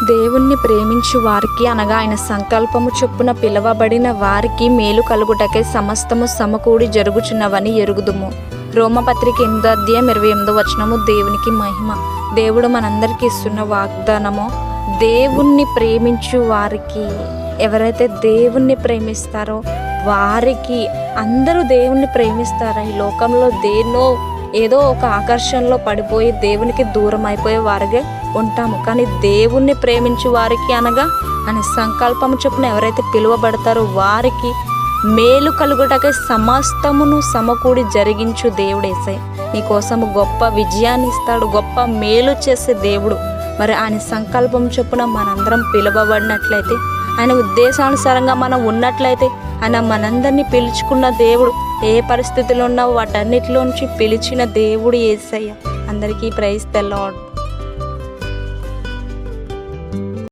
దేవుణ్ణి ప్రేమించు వారికి అనగా ఆయన సంకల్పము చొప్పున పిలువబడిన వారికి మేలు కలుగుటకై సమస్తము సమకూడి జరుగుచున్నవని ఎరుగుదుము. రోమపత్రిక 8:28 దేవునికి మహిమ. దేవుడు మనందరికీ ఇస్తున్న వాగ్దానము, దేవుణ్ణి ప్రేమించు వారికి, ఎవరైతే దేవుణ్ణి ప్రేమిస్తారో వారికి, అందరూ దేవుణ్ణి ప్రేమిస్తారా? ఈ లోకంలో ఏదో ఒక ఆకర్షణలో పడిపోయి దేవునికి దూరం అయిపోయే వారిగా ఉంటాము. కానీ దేవుణ్ణి ప్రేమించు వారికి అనగా ఆయన సంకల్పము చొప్పున ఎవరైతే పిలువబడతారో వారికి మేలు కలుగుటకై సమస్తమును సమకూడి జరిగించు దేవుడు యేసయ్య. నీకోసము గొప్ప విజయాన్ని ఇస్తాడు, గొప్ప మేలు చేసే దేవుడు. మరి ఆయన సంకల్పం చొప్పున మనందరం పిలువబడినట్లయితే, ఆయన ఉద్దేశానుసారంగా మనం ఉన్నట్లయితే, ఆయన మనందరినీ పిలుచుకున్న దేవుడు, ఏ పరిస్థితిలో ఉన్నా వాటన్నిటిలోంచి పిలిచిన దేవుడు యేసయ్య. అందరికీ ప్రైజ్ ది లార్డ్.